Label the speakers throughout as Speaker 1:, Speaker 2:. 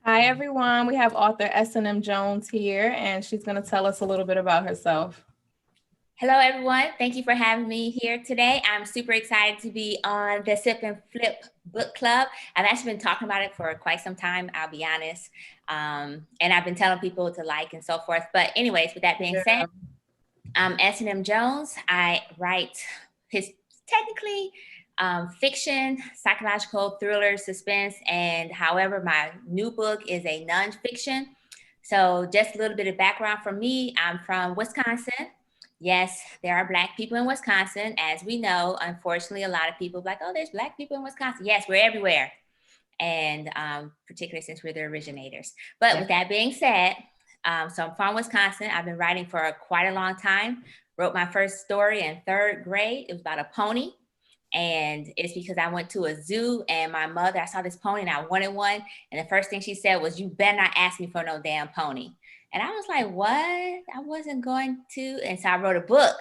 Speaker 1: Hi, everyone. We have author S.N.M Jones here, and she's going to tell us a little bit about herself.
Speaker 2: Hello, everyone. Thank you for having me here today. I'm super excited to be on the Sip and Flip Book Club. I've actually been talking about it for quite some time, I'll be honest. And I've been telling people to like and so forth. But anyways, with that being said,
Speaker 1: Yeah.
Speaker 2: I'm S.N.M Jones. I write his technically fiction, psychological thriller, suspense, and however, my new book is a nonfiction. So just a little bit of background from me. I'm from Wisconsin. Yes, there are Black people in Wisconsin. As we know, unfortunately, a lot of people are like, oh, there's Black people in Wisconsin. Yes, we're everywhere. And particularly since we're the originators. But
Speaker 1: Yeah.
Speaker 2: with that being said, so I'm from Wisconsin. I've been writing for quite a long time. Wrote my first story in third grade. It was about a pony. And it's because I went to a zoo and my mother, I saw this pony and I wanted one. And the first thing she said was, you better not ask me for no damn pony. And I was like, what? I wasn't going to. And so I wrote a book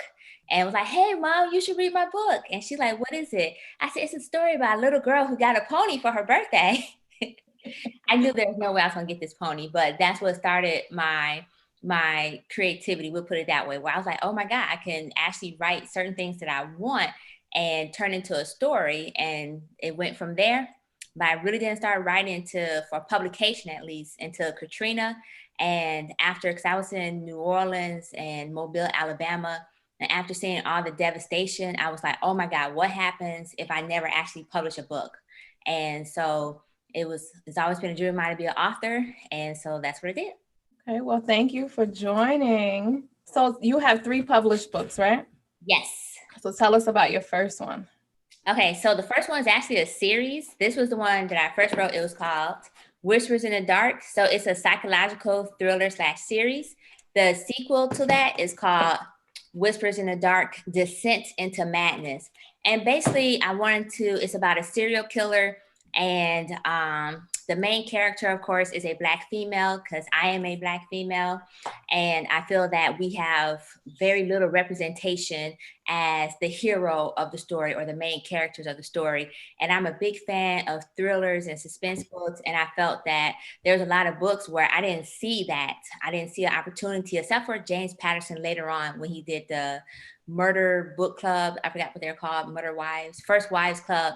Speaker 2: and was like, hey, mom, you should read my book. And she's like, what is it? I said, it's a story about a little girl who got a pony for her birthday. I knew there was no way I was gonna get this pony, but that's what started my creativity. We'll put it that way. Where I was like, oh my God, I can actually write certain things that I want and turn into a story. And it went from there. But I really didn't start writing for publication at least until Katrina. And after, because I was in New Orleans and Mobile, Alabama, and after seeing all the devastation, I was like, oh my God, what happens if I never actually publish a book? And so it's always been a dream of mine to be an author. And so that's what I did.
Speaker 1: Okay. Well, thank you for joining. So you have 3 published books, right?
Speaker 2: Yes.
Speaker 1: So tell us about your first one.
Speaker 2: Okay, so the first one is actually a series. This was the one that I first wrote. It was called Whispers in the Dark. So it's a psychological thriller / series. The sequel to that is called Whispers in the Dark, Descent into Madness. And basically, it's about a serial killer. And the main character, of course, is a Black female because I am a Black female. And I feel that we have very little representation as the hero of the story or the main characters of the story. And I'm a big fan of thrillers and suspense books. And I felt that there's a lot of books where I didn't see that. I didn't see an opportunity, except for James Patterson later on when he did the murder book club. I forgot what they're called, Murder Wives, First Wives Club.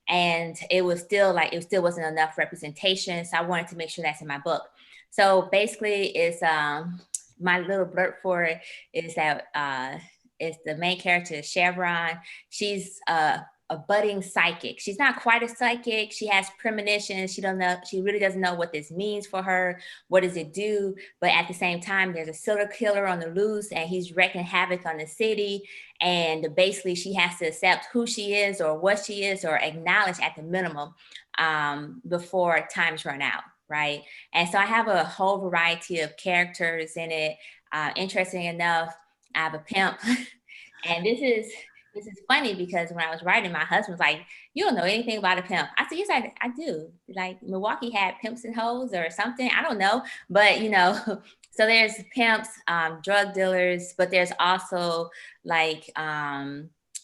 Speaker 2: And it still wasn't enough representation. So I wanted to make sure that's in my book. So basically it's my little blurb for it is that is the main character, Chevron. She's a budding psychic. She's not quite a psychic. She has premonitions. She don't know. She really doesn't know what this means for her. What does it do? But at the same time, there's a serial killer on the loose, and he's wreaking havoc on the city. And basically, she has to accept who she is, or what she is, or acknowledge at the minimum before times run out. Right. And so I have a whole variety of characters in it. Interesting enough, I have a pimp. And this is funny because when I was writing, my husband was like, you don't know anything about a pimp. I said, yes, I do. Like Milwaukee had pimps and hoes or something. I don't know. But, so there's pimps, drug dealers, but there's also like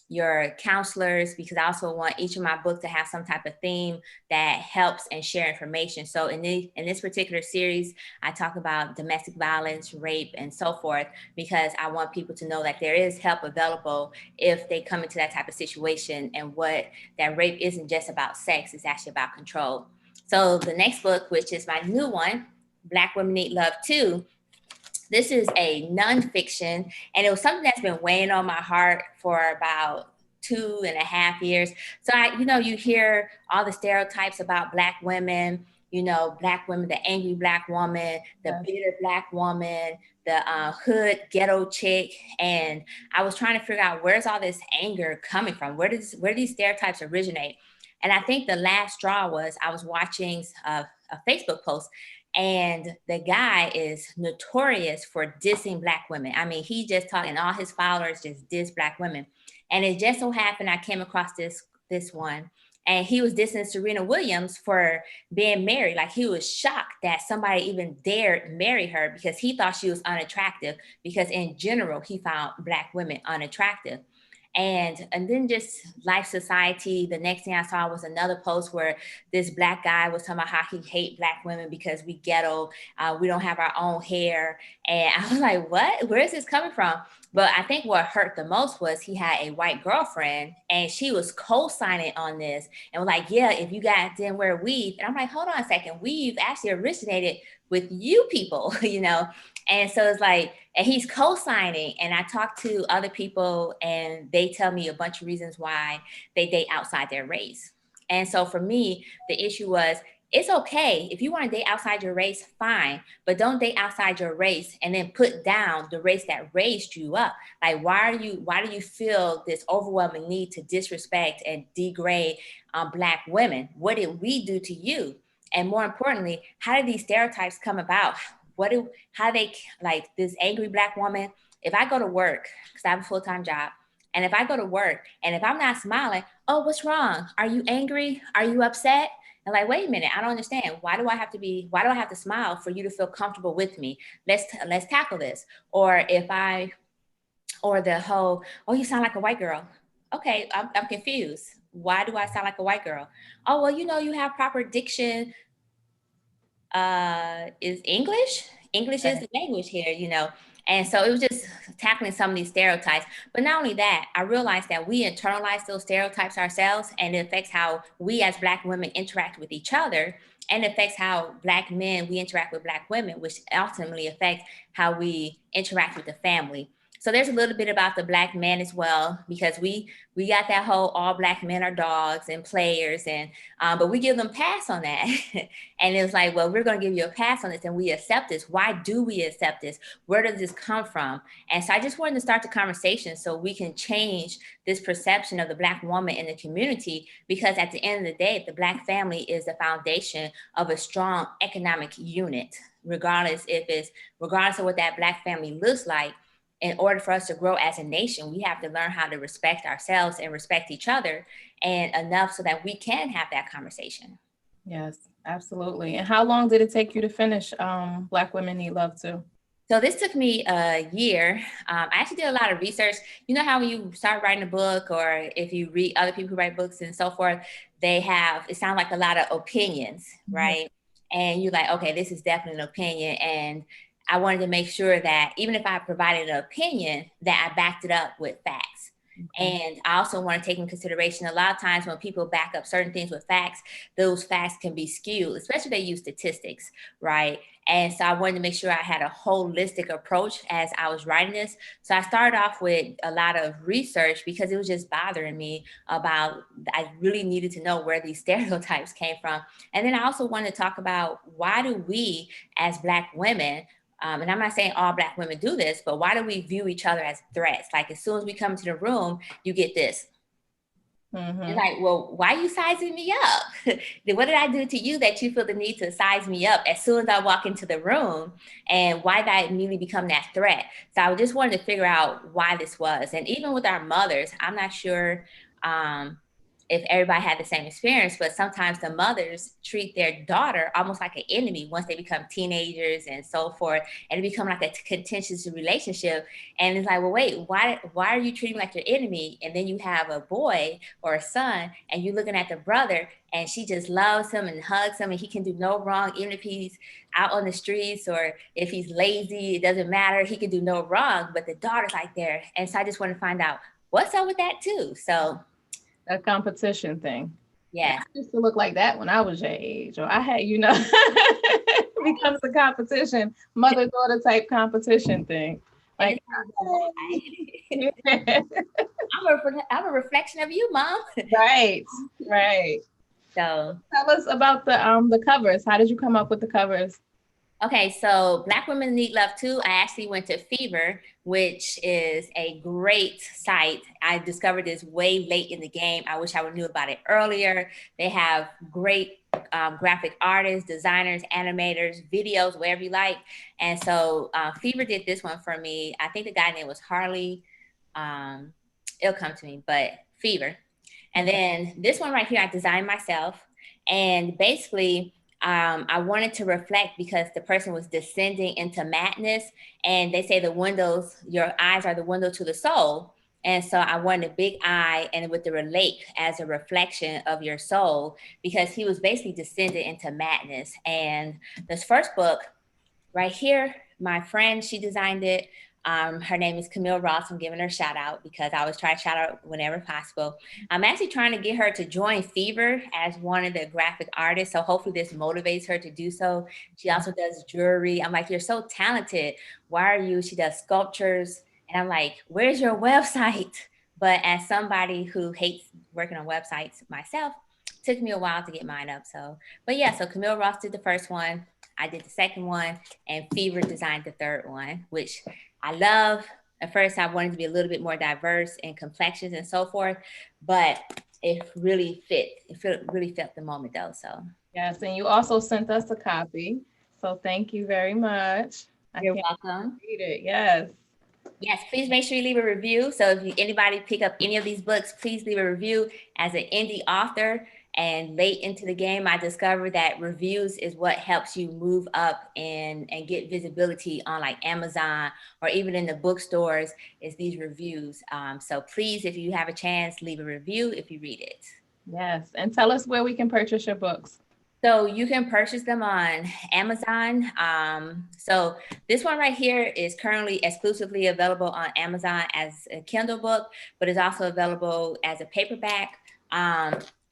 Speaker 2: your counselors, because I also want each of my books to have some type of theme that helps and share information. So in this particular series, I talk about domestic violence, rape, and so forth, because I want people to know that there is help available if they come into that type of situation, and what that rape isn't just about sex, it's actually about control. So the next book, which is my new one, Black Women Need Love Too, this is a nonfiction, and it was something that's been weighing on my heart for about 2.5 years. So you hear all the stereotypes about Black women, Black women, the angry Black woman, the bitter Black woman, the hood ghetto chick. And I was trying to figure out, where's all this anger coming from? Where do these stereotypes originate? And I think the last straw was I was watching a Facebook post, and the guy is notorious for dissing Black women. I mean, he just talking, all his followers just diss Black women. And it just so happened I came across this one, and he was dissing Serena Williams for being married. Like, he was shocked that somebody even dared marry her, because he thought she was unattractive, because in general he found Black women unattractive. And then just Life Society, the next thing I saw was another post where this Black guy was talking about how he hate Black women because we ghetto, we don't have our own hair. And I was like, what? Where is this coming from? But I think what hurt the most was he had a white girlfriend and she was co-signing on this and was like, yeah, if you guys didn't wear weave. And I'm like, hold on a second, weave actually originated with you people, you know? And so it's like, and he's co-signing. And I talk to other people and they tell me a bunch of reasons why they date outside their race. And so for me, the issue was, it's okay if you want to date outside your race, fine, but don't date outside your race and then put down the race that raised you up. Like, why do you feel this overwhelming need to disrespect and degrade Black women? What did we do to you? And more importantly, how did these stereotypes come about? How they, like this angry Black woman, if I go to work, because I have a full-time job, and if I go to work and if I'm not smiling, oh, what's wrong? Are you angry? Are you upset? And like, wait a minute, I don't understand. Why do I have to smile for you to feel comfortable with me? Let's tackle this. Or the whole, oh, you sound like a white girl. Okay, I'm confused. Why do I sound like a white girl? Oh, well, you have proper diction. Is English. English is the language here. And so it was just tackling some of these stereotypes. But not only that, I realized that we internalize those stereotypes ourselves, and it affects how we as Black women interact with each other, and it affects how Black men we interact with Black women, which ultimately affects how we interact with the family. So there's a little bit about the Black man as well, because we got that whole all Black men are dogs and players, and but we give them pass on that. And it was like, well, we're going to give you a pass on this, and we accept this. Why do we accept this? Where does this come from? And so I just wanted to start the conversation so we can change this perception of the Black woman in the community, because at the end of the day, the Black family is the foundation of a strong economic unit, regardless of what that Black family looks like. In order for us to grow as a nation, we have to learn how to respect ourselves and respect each other, and enough so that we can have that conversation.
Speaker 1: Yes, absolutely. And how long did it take you to finish Black Women Need Love Too?
Speaker 2: So this took me a year. I actually did a lot of research. You know how when you start writing a book, or if you read other people who write books and so forth, it sounds like a lot of opinions, right? Mm-hmm. And you're like, okay, this is definitely an opinion. And I wanted to make sure that even if I provided an opinion, that I backed it up with facts. Okay. And I also want to take in consideration, a lot of times when people back up certain things with facts, those facts can be skewed, especially if they use statistics, right? And so I wanted to make sure I had a holistic approach as I was writing this. So I started off with a lot of research because it was just bothering me I really needed to know where these stereotypes came from. And then I also wanted to talk about, why do we as Black women, and I'm not saying all Black women do this, but why do we view each other as threats? Like, as soon as we come into the room, you get this. Mm-hmm. It's like, well, why are you sizing me up? What did I do to you that you feel the need to size me up as soon as I walk into the room? And why did I immediately become that threat? So I just wanted to figure out why this was. And even with our mothers, I'm not sure if everybody had the same experience, but sometimes the mothers treat their daughter almost like an enemy once they become teenagers and so forth, and it become like a contentious relationship. And it's like, well, wait, why are you treating me like your enemy? And then you have a boy or a son, and you're looking at the brother, and she just loves him and hugs him, and he can do no wrong, even if he's out on the streets or if he's lazy, it doesn't matter, he can do no wrong, but the daughter's like there. And so I just want to find out what's up with that too. So
Speaker 1: a competition thing.
Speaker 2: Yeah.
Speaker 1: I used to look like that when I was your age, or I had, it becomes a competition, mother-daughter type competition thing. Like,
Speaker 2: I'm a reflection of you, Mom.
Speaker 1: Right.
Speaker 2: So
Speaker 1: tell us about the covers. How did you come up with the covers?
Speaker 2: Okay, so Black Women Need Love Too. I actually went to Fever, which is a great site. I discovered this way late in the game. I wish I would knew about it earlier. They have great graphic artists, designers, animators, videos, whatever you like. And so Fever did this one for me. I think the guy name was Harley. It'll come to me, but Fever. And then this one right here, I designed myself. And basically, I wanted to reflect, because the person was descending into madness, and they say your eyes are the window to the soul. And so I wanted a big eye and with the relate as a reflection of your soul, because he was basically descended into madness. And this first book right here, my friend, she designed it. Her name is Camille Ross. I'm giving her a shout out because I always try to shout out whenever possible. I'm actually trying to get her to join Fever as one of the graphic artists. So hopefully this motivates her to do so. She also does jewelry. I'm like, you're so talented. Why are you? She does sculptures. And I'm like, where's your website? But as somebody who hates working on websites myself, it took me a while to get mine up. So, but yeah, so Camille Ross did the first one. I did the second one, and Fever designed the third one, which I love. At first, I wanted to be a little bit more diverse in complexions and so forth, but it really fit. Really felt the moment though. So
Speaker 1: Yes, and you also sent us a copy. So thank you very much. I
Speaker 2: you're
Speaker 1: can't
Speaker 2: welcome.
Speaker 1: read it. Yes.
Speaker 2: Yes, please make sure you leave a review. So if anybody pick up any of these books, please leave a review. As an indie author and late into the game, I discovered that reviews is what helps you move up and get visibility on like Amazon or even in the bookstores is these reviews. So please, if you have a chance, leave a review if you read it.
Speaker 1: Yes. And tell us where we can purchase your books.
Speaker 2: So you can purchase them on Amazon. So this one right here is currently exclusively available on Amazon as a Kindle book, but it's also available as a paperback.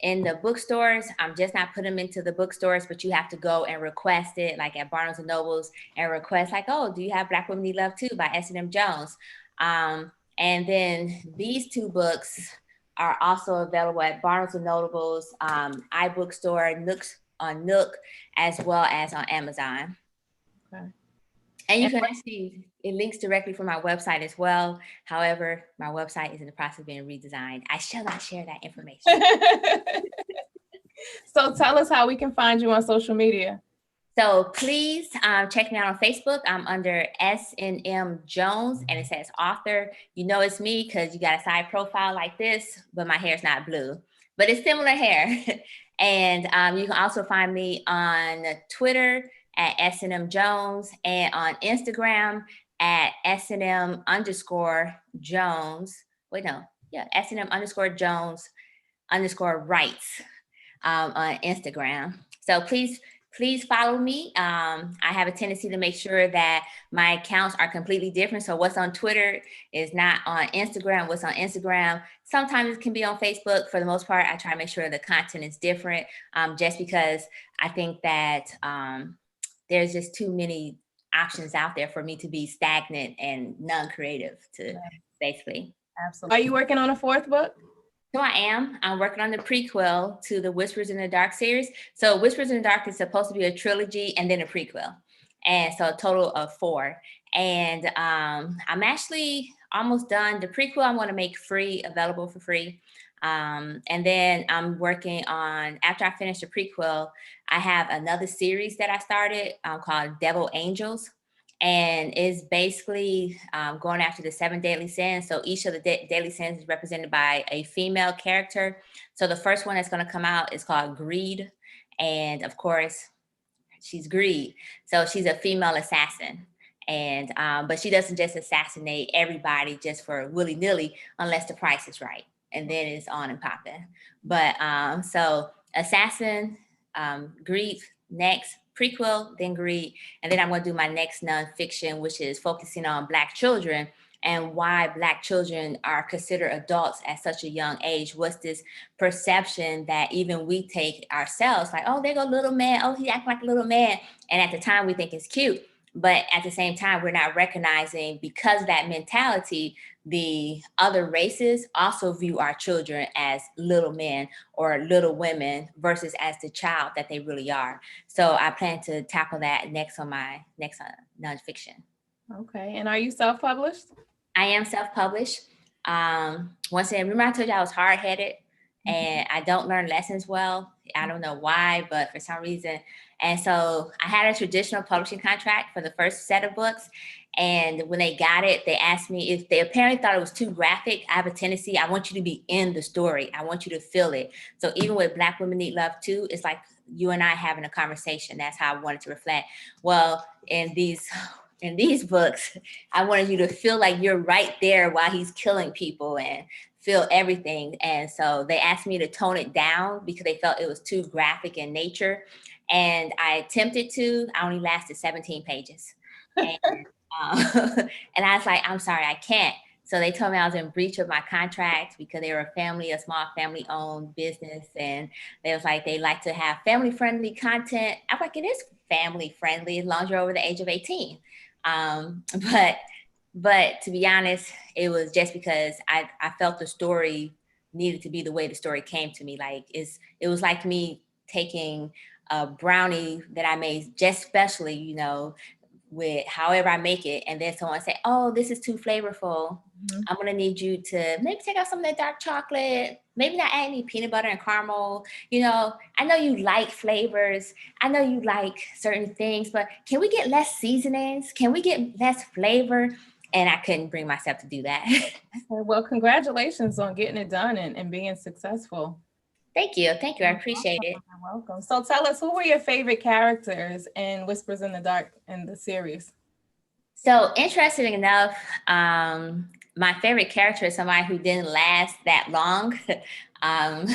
Speaker 2: In the bookstores, I'm just not putting them into the bookstores, but you have to go and request it, like at Barnes and Nobles, and request like, oh, do you have Black Women Need Love Too by S.N.M. Jones? And then these two books are also available at Barnes and Nobles, iBookstore, on Nook, as well as on Amazon.
Speaker 1: Okay.
Speaker 2: And you can actually, it links directly from my website as well. However, my website is in the process of being redesigned. I shall not share that information.
Speaker 1: So tell us how we can find you on social media.
Speaker 2: So please check me out on Facebook. I'm under S.N.M. Jones and it says author. You know it's me because you got a side profile like this, but my hair's not blue, but it's similar hair. And you can also find me on Twitter at S.N.M. Jones and on Instagram at S.N.M. underscore Jones. Wait, no. Yeah, S.N.M. underscore Jones underscore rights on Instagram. So please follow me. I have a tendency to make sure that my accounts are completely different. So what's on Twitter is not on Instagram. What's on Instagram sometimes it can be on Facebook. For the most part, I try to make sure the content is different, just because I think that there's just too many options out there for me to be stagnant and non-creative to basically.
Speaker 1: Absolutely. Are you working on a fourth book?
Speaker 2: So I am. I'm working on the prequel to the Whispers in the Dark series. So Whispers in the Dark is supposed to be a trilogy and then a prequel. And so a total of 4. And I'm actually almost done. The prequel I'm going to make free, available for free. And then I'm working on, after I finish the prequel, I have another series that I started called Devil Angels. And is basically going after the 7 deadly sins. So each of the deadly sins is represented by a female character. So the first one that's going to come out is called Greed. And of course, she's Greed. So she's a female assassin. And but she doesn't just assassinate everybody just for willy-nilly unless the price is right. And then it's on and popping. But so assassin, Greed next, prequel, then Greed, and then I'm going to do my next nonfiction, which is focusing on Black children and why Black children are considered adults at such a young age. What's this perception that even we take ourselves, like, oh, there go little man, oh, he acts like a little man, and at the time we think it's cute, but at the same time we're not recognizing, because of that mentality, the other races also view our children as little men or little women versus as the child that they really are. So I plan to tackle that next on my next nonfiction.
Speaker 1: Okay. And are you self-published?
Speaker 2: I am self-published. Once again, remember I told you I was hard-headed and I don't learn lessons well. I don't know why, but for some reason. And so I had a traditional publishing contract for the first set of books. And when they got it, they asked me if they apparently thought it was too graphic. I have a tendency, I want you to be in the story. I want you to feel it. So even with Black Women Need Love Too, it's like you and I having a conversation. That's how I wanted to reflect. Well, in these in these books, I wanted you to feel like you're right there while he's killing people and feel everything. And so they asked me to tone it down because they felt it was too graphic in nature. And I attempted to. I only lasted 17 pages. And, and I was like, I'm sorry, I can't. So they told me I was in breach of my contract because they were a family, a small family owned business. And they was like, they like to have family friendly content. I'm like, it is family friendly as long as you're over the age of 18. Um, but but to be honest, it was just because I felt the story needed to be the way the story came to me. Like it was like me taking a brownie that I made just specially, you know, with however I make it, and then someone say, "Oh, this is too flavorful.
Speaker 1: Mhm.
Speaker 2: I'm gonna need you to maybe take out some of that dark chocolate, maybe not add any peanut butter and caramel. You know, I know you like flavors. I know you like certain things, but can we get less seasonings? Can we get less flavor?" And I couldn't bring myself to do that.
Speaker 1: Well, congratulations on getting it done and being successful.
Speaker 2: Thank you. Thank you. I
Speaker 1: You're
Speaker 2: appreciate
Speaker 1: welcome.
Speaker 2: it.
Speaker 1: You're welcome. So tell us, who were your favorite characters in Whispers in the Dark in the series?
Speaker 2: So, interesting enough, my favorite character is somebody who didn't last that long. um,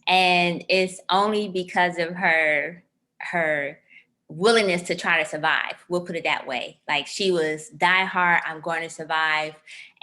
Speaker 2: and it's only because of her willingness to try to survive. We'll put it that way. Like, she was die hard, I'm going to survive.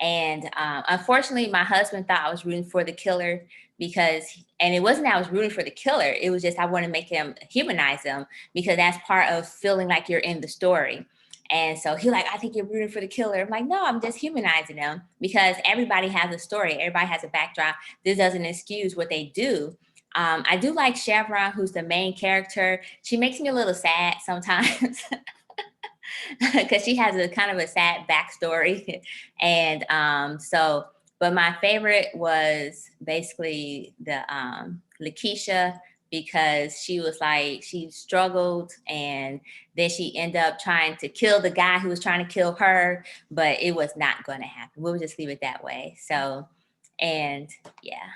Speaker 2: And unfortunately, my husband thought I was rooting for the killer because, and it wasn't that I was rooting for the killer, it was just I want to make him humanize him because that's part of feeling like you're in the story. And so he like, I think you're rooting for the killer. I'm like, no, I'm just humanizing them because everybody has a story. Everybody has a backdrop. This doesn't excuse what they do. I do like Chevron, who's the main character. She makes me a little sad sometimes because she has a kind of a sad backstory. And but my favorite was basically the Lakeisha, because she was like, she struggled and then she ended up trying to kill the guy who was trying to kill her, but it was not going to happen. We'll just leave it that way. So, and yeah.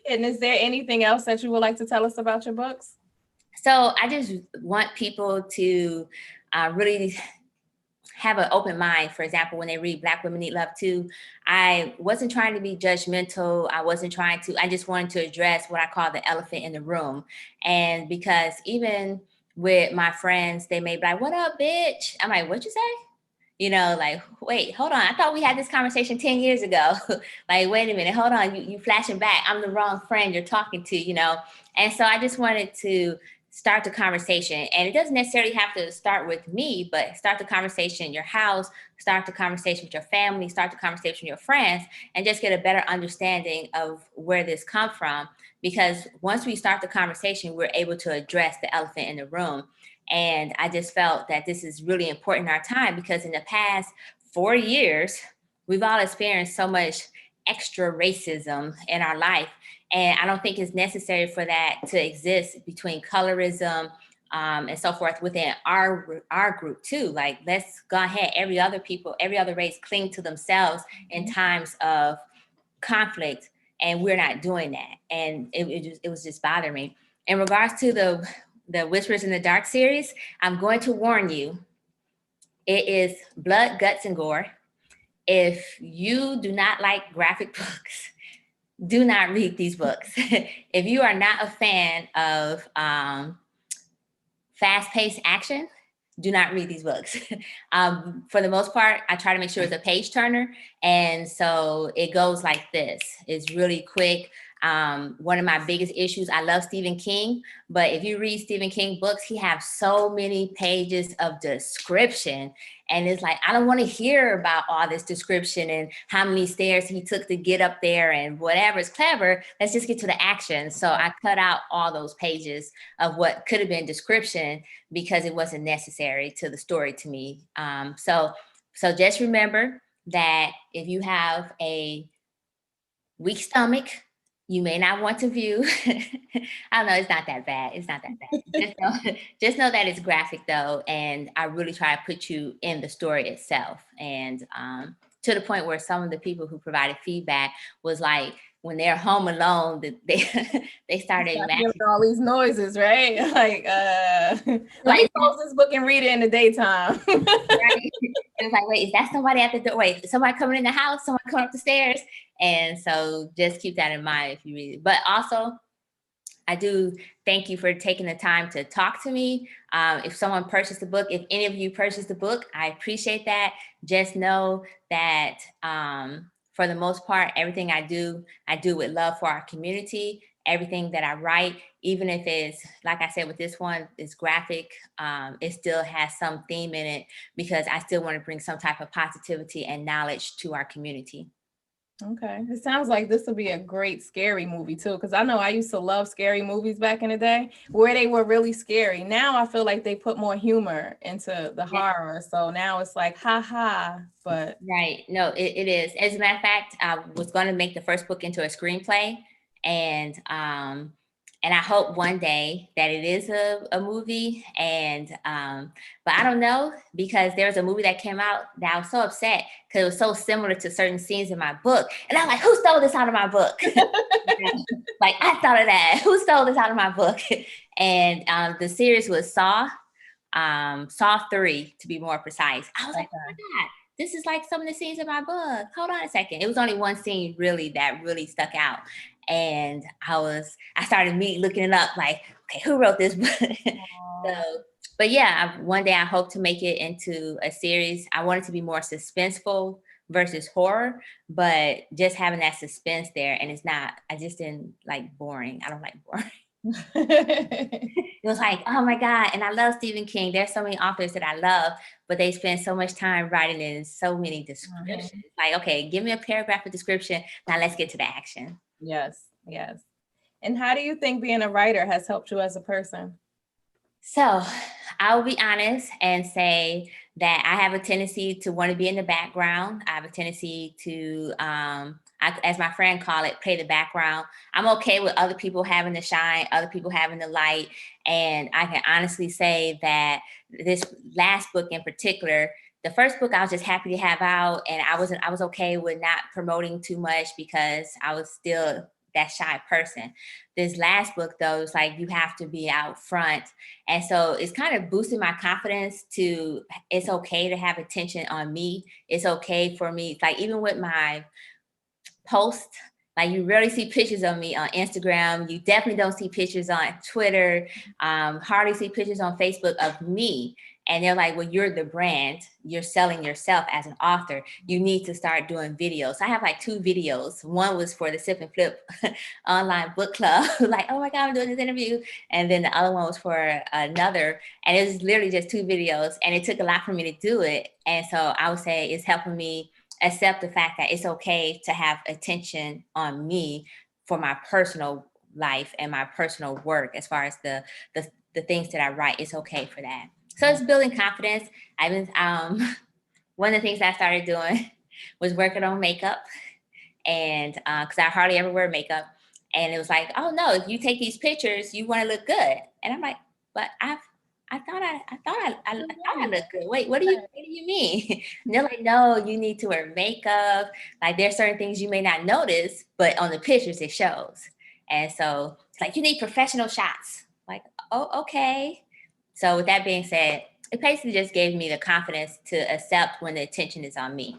Speaker 1: And is there anything else that you would like to tell us about your books?
Speaker 2: So I just want people to really have an open mind. For example, when they read Black Women Need Love Too, I wasn't trying to be judgmental. I just wanted to address what I call the elephant in the room. And because even with my friends, they may be like, "What up, bitch?" I'm like, "What you say?" You know, like, wait, hold on. I thought we had this conversation 10 years ago. Like, wait a minute, hold on. You flashing back. I'm the wrong friend you're talking to, you know? And so I just wanted to start the conversation. And it doesn't necessarily have to start with me, but start the conversation in your house, start the conversation with your family, start the conversation with your friends, and just get a better understanding of where this come from. Because once we start the conversation, we're able to address the elephant in the room. And I just felt that this is really important in our time because in the past 4 years, we've all experienced so much extra racism in our life. And I don't think it's necessary for that to exist between colorism and so forth within our group too. Like, let's go ahead, every other race cling to themselves in times of conflict, and we're not doing that. And it was just bothering me. In regards to the Whispers in the Dark series, I'm going to warn you, it is blood, guts, and gore. If you do not like graphic books, do not read these books. If you are not a fan of fast-paced action, do not read these books. For the most part, I try to make sure it's a page turner. And so it goes like this. It's really quick. One of my biggest issues, I love Stephen King, but if you read Stephen King books, he has so many pages of description. And it's like, I don't want to hear about all this description and how many stairs he took to get up there and whatever is clever. Let's just get to the action. So I cut out all those pages of what could have been description because it wasn't necessary to the story to me. So just remember that if you have a weak stomach, you may not want to view. I don't know, it's not that bad. It's not that bad. Just know that it's graphic though, and I really try to put you in the story itself. And to the point where some of the people who provided feedback was like, when they're home alone, they started
Speaker 1: Hearing
Speaker 2: imagining
Speaker 1: all these noises, right? Like, let me
Speaker 2: like,
Speaker 1: close this book and read it in the daytime.
Speaker 2: right? It was like, wait, is that somebody at the door? Wait, is somebody coming in the house? Someone coming up the stairs? And so just keep that in mind if you read it. But also, I do thank you for taking the time to talk to me. If someone purchased the book, if any of you purchased the book, I appreciate that. Just know that for the most part, everything I do with love for our community. Everything that I write, even if it's, like I said, with this one, it's graphic, it still has some theme in it because I still want to bring some type of positivity and knowledge to our community.
Speaker 1: Okay. It sounds like this will be a great scary movie too, because I know I used to love scary movies back in the day where they were really scary. Now I feel like they put more humor into the horror. So now it's like, ha ha, but.
Speaker 2: Right. No, it is. As a matter of fact, I was going to make the first book into a screenplay, and I hope one day that it is a movie. And but I don't know, because there was a movie that came out that I was so upset because it was so similar to certain scenes in my book, and I'm like, who stole this out of my book? Like, I thought of that. Who stole this out of my book? And the series was Saw 3 to be more precise. I was like, oh my God, this is like some of the scenes in my book. Hold on a second. It was only one scene really that really stuck out. And I started looking it up, like, okay, who wrote this book? So, but yeah, one day I hope to make it into a series. I want it to be more suspenseful versus horror, but just having that suspense there. And it's not, I just didn't like boring. I don't like boring. It was like, oh my God. And I love Stephen King. There's so many authors that I love, but they spend so much time writing in so many descriptions. Like, okay, give me a paragraph of description. Now let's get to the action.
Speaker 1: Yes. Yes. And how do you think being a writer has helped you as a person?
Speaker 2: So I'll be honest and say that I have a tendency to want to be in the background. I have a tendency to, as my friend called it, play the background. I'm okay with other people having the shine, other people having the light. And I can honestly say that this last book in particular, the first book I was just happy to have out, and I was okay with not promoting too much because I was still that shy person. This last book though, it's like you have to be out front. And so it's kind of boosting my confidence to, it's okay to have attention on me. It's okay for me, like even with my post, like you rarely see pictures of me on Instagram. You definitely don't see pictures on Twitter. Hardly see pictures on Facebook of me. And they're like, well, you're the brand. You're selling yourself as an author. You need to start doing videos. I have like 2 videos. One was for the Sip and Flip online book club. Like, oh my God, I'm doing this interview. And then the other one was for another. And it was literally just 2 videos. And it took a lot for me to do it. And so I would say it's helping me accept the fact that it's okay to have attention on me for my personal life and my personal work. As far as the things that I write, it's okay for that. So it's building confidence. I've been one of the things I started doing was working on makeup, and because I hardly ever wear makeup, and it was like, oh no, if you take these pictures, you want to look good. And I'm like, but I thought I looked good. Wait, what do you mean? And they're like, no, you need to wear makeup. Like there's certain things you may not notice, but on the pictures it shows. And so it's like, you need professional shots. Like, oh, okay. So with that being said, it basically just gave me the confidence to accept when the attention is on me.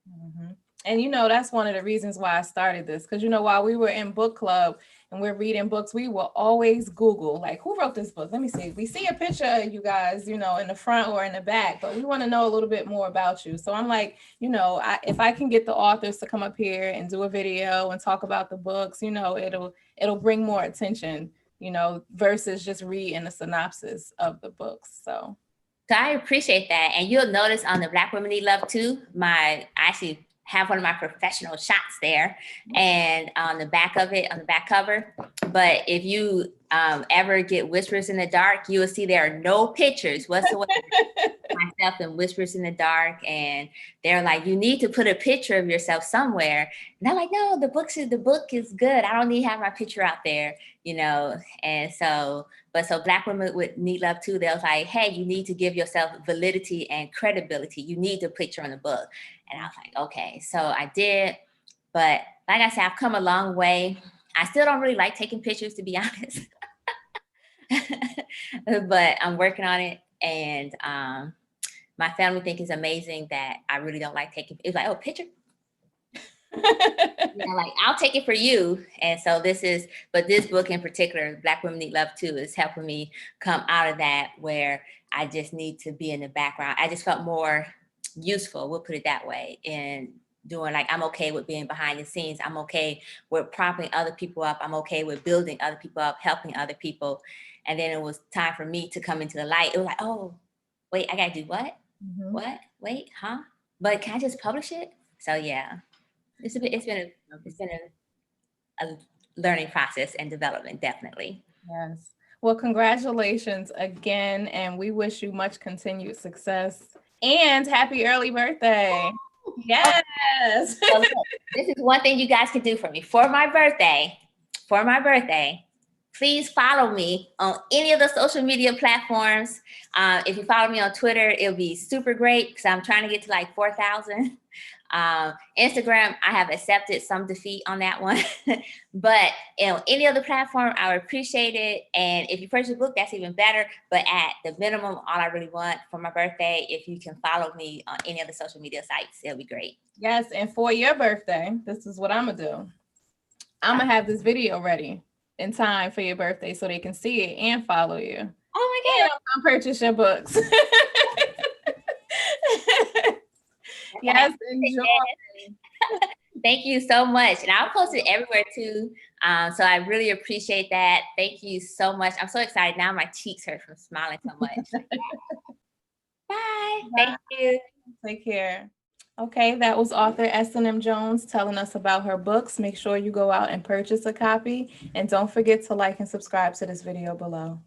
Speaker 1: Mm-hmm. And that's one of the reasons why I started this, because while we were in book club and we're reading books, we will always Google, like, who wrote this book? Let me see. We see a picture of you guys, in the front or in the back, but we want to know a little bit more about you. So I'm like, if I can get the authors to come up here and do a video and talk about the books, it'll bring more attention, versus just reading the synopsis of the books. So
Speaker 2: I appreciate that. And you'll notice on the Black Women Need Love too, I actually have one of my professional shots there, and on the back of it, on the back cover. But if you ever get Whispers in the Dark, you will see there are no pictures whatsoever. Myself in Whispers in the Dark, and they're like, you need to put a picture of yourself somewhere. And I'm like, no, the book is good. I don't need to have my picture out there, And so Black Women would Need Love too. They was like, hey, you need to give yourself validity and credibility. You need to picture on the book. And I was like, okay. So I did, But like I said, I've come a long way. I still don't really like taking pictures, to be honest. But I'm working on it. And my family think it's amazing that I really don't like taking, it's like, oh, picture. Like I'll take it for you. And so but this book in particular, Black Women Need Love Too, is helping me come out of that, where I just need to be in the background. I just felt more useful, we'll put it that way, in doing, like, I'm okay with being behind the scenes. I'm okay with propping other people up. I'm okay with building other people up, helping other people. And then it was time for me to come into the light. It was like, oh, wait, I gotta do what? Mm-hmm. What? Wait, huh? But can I just publish it? So yeah, it's been a learning process and development, definitely.
Speaker 1: Yes. Well, congratulations again, and we wish you much continued success and happy early birthday. Yes.
Speaker 2: So look, this is one thing you guys can do for me. For my birthday, please follow me on any of the social media platforms. If you follow me on Twitter, it'll be super great, because I'm trying to get to like 4,000. Instagram, I have accepted some defeat on that one. But any other platform, I would appreciate it. And if you purchase a book, that's even better. But at the minimum, all I really want for my birthday, if you can follow me on any of the social media sites, it'll be great.
Speaker 1: Yes, and for your birthday, this is what I'm gonna do. I'm gonna have this video ready in time for your birthday so they can see it and follow you.
Speaker 2: Oh my God.
Speaker 1: And purchase your books. Yes, enjoy.
Speaker 2: Thank you so much. And I'll post it everywhere too. So I really appreciate that. Thank you so much. I'm so excited now. My cheeks hurt from smiling so much. Bye. Thank you.
Speaker 1: Take care. Okay, that was author S.N.M. Jones telling us about her books. Make sure you go out and purchase a copy. And don't forget to like and subscribe to this video below.